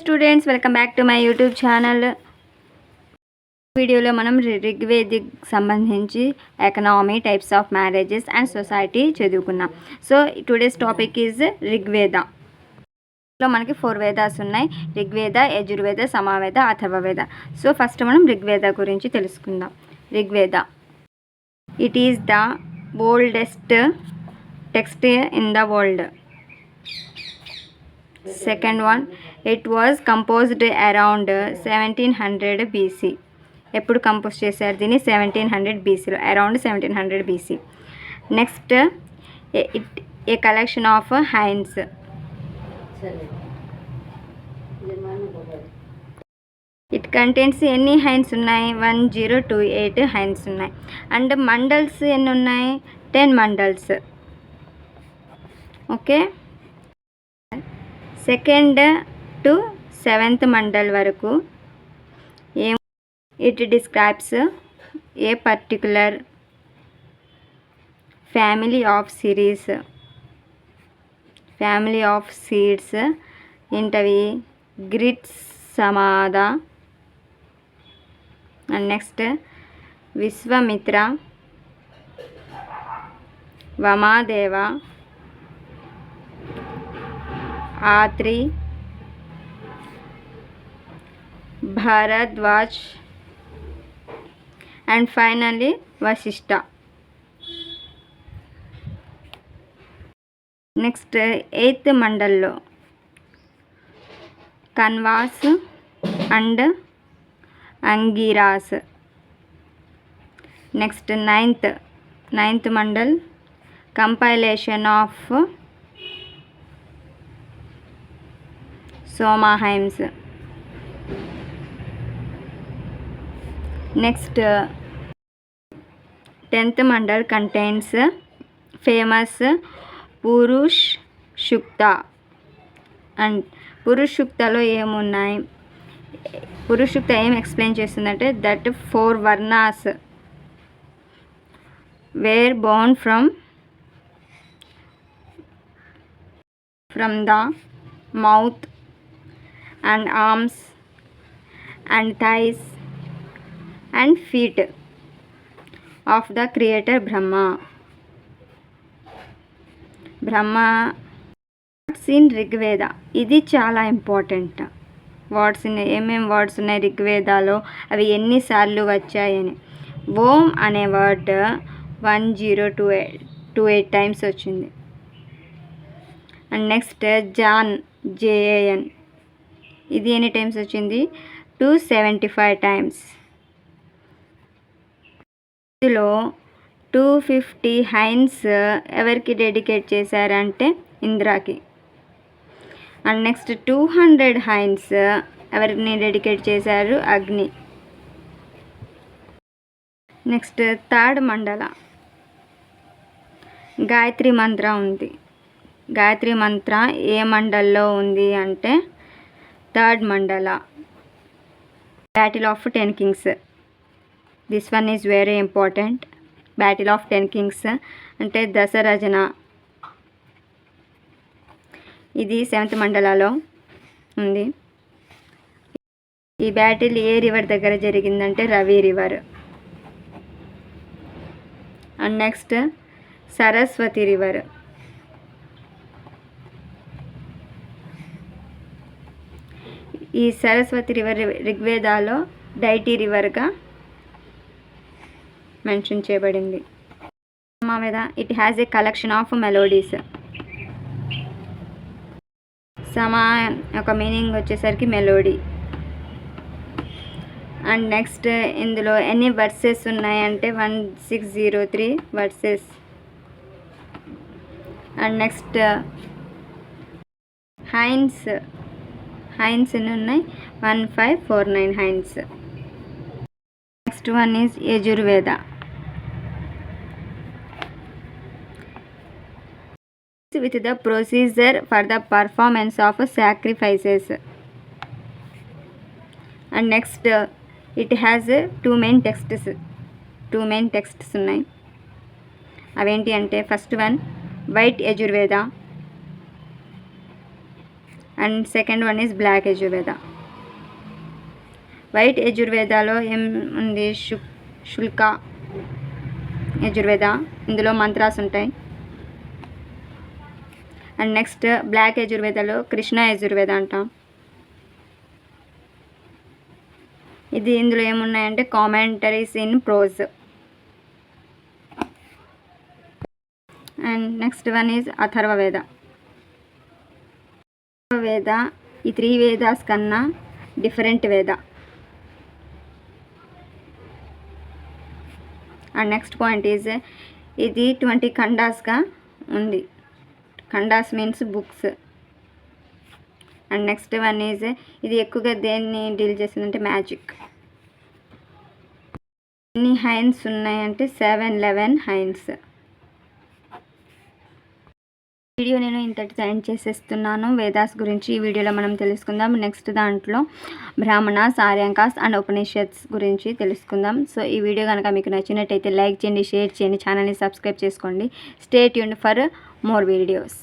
Students, welcome back to my YouTube channel. వీడియోలో మనం రిగ్వేదిక్ సంబంధించి economy, types of marriages and society చదువుకున్నాం. So today's topic is Rigveda. లో మనకి 4 వేదాస్ ఉన్నాయి: రిగ్వేద, యజుర్వేద, సమవేద, అథర్వవేద. సో ఫస్ట్ మనం రిగ్వేద గురించి తెలుసుకుందాం. Rigveda, it is the oldest text in the world. Second one, it was composed around 1700 BC. ఎప్పుడు కంపోజ్ చేశారు దీన్ని? 1700 BCలో, around 1700 BC. Next, a collection of hymns. It contains ఎన్ని హైన్స్ ఉన్నాయి? 1028 హైన్స్ ఉన్నాయి. అండ్ మండల్స్ ఎన్ని ఉన్నాయి? 10 mandals. Okay, 2nd to 7th mandal వరకు it describes a particular family of seers, family of seers. ఏంటవి? Gritsamada. And next, Vishwamitra, Vamadeva, Atri, Bharadwaj and finally Vashistha. Next, 8th మండల్లో Kanvas and Angiras. Next, 9th mandal compilation of Soma hymns. Next, 10th mandal contains famous Purush Sukta. And పురుష్ సూక్తలో ఏమున్నాయి? పురుష్ సూక్త ఏం explain చేస్తుందంటే that 4 varnas were born from the mouth and arms and thighs and feet of the creator Brahma. Words in Rigveda. ఇది చాలా important. Words ఏమేమి words ఉన్నాయి రిగ్వేదాలో, అవి ఎన్నిసార్లు వచ్చాయని. ఓం అనే వర్డ్ 1028 టైమ్స్ వచ్చింది. అండ్ నెక్స్ట్, జాన్, JAN, ఇది ఎన్ని టైమ్స్ వచ్చింది? 275 టైమ్స్. ఇందులో 250 హైన్స్ ఎవరికి డెడికేట్ చేశారంటే ఇంద్రాకి. అండ్ నెక్స్ట్, 200 హైన్స్ ఎవరిని డెడికేట్ చేశారు? అగ్ని. నెక్స్ట్, 3rd మండల గాయత్రి మంత్ర ఉంది. గాయత్రి మంత్ర ఏ మండల్లో ఉంది అంటే 3rd mandala, Battle of 10 Kings. This one is very important. Battle of 10 Kings అంటే దశరథన. ఇది 7th మండలాలో ఉంది. ఈ బ్యాటిల్ ఏ రివర్ దగ్గర జరిగిందంటే Ravi river. And next, Saraswati river. ఈ సరస్వతి రివర్ రిగ్వేదాలో డైటీ రివర్గా మెన్షన్ చేయబడింది. Samaveda, it has a collection of melodies. Sama ఒక మీనింగ్ వచ్చేసరికి మెలోడీ. అండ్ నెక్స్ట్, ఇందులో ఎన్ని వర్సెస్ ఉన్నాయంటే 1603 వర్సెస్. అండ్ నెక్స్ట్, హైన్స్ ఎన్ని ఉన్నాయి? 1549 hymns. Next one is Yajurveda. With the procedure for the performance of sacrifices. And next, it has 2 main texts ఉన్నాయి. అవేంటి అంటే, first one white Yajurveda, and second one is black Yajurveda. White యజుర్వేదాలో ఏం ఉంది? శుల్క యజుర్వేద, ఇందులో మంత్రాస్ ఉంటాయి. అండ్ నెక్స్ట్ బ్లాక్ యజుర్వేదలో కృష్ణ యజుర్వేద అంటాం. ఇందులో ఏమున్నాయంటే commentaries in prose. And next one is Atharvaveda. Veda ఈ 3 వేదాస్ కన్నా డిఫరెంట్ వేద. అండ్ నెక్స్ట్ పాయింట్ ఈజ్ ఇది 20 ఖండాస్గా ఉంది. Khandas means books. And next one is ఇది ఎక్కువగా దేన్ని డీల్ చేస్తుందంటే మ్యాజిక్. ఎన్ని హైన్స్ ఉన్నాయంటే 711 హైన్స్. వీడియో నేను ఇంతటితో ఎండ్ చేసేస్తున్నాను. వేదాస్ గురించి ఈ వీడియోలో మనం తెలుసుకుందాం. నెక్స్ట్ దాంట్లో బ్రాహ్మణాస్, ఆర్యాంకాస్ అండ్ ఉపనిషత్స్ గురించి తెలుసుకుందాం. సో ఈ వీడియో కనుక మీకు నచ్చినట్టయితే లైక్ చేయండి, షేర్ చేయండి, ఛానల్ని సబ్స్క్రైబ్ చేసుకోండి. Stay tuned for more videos.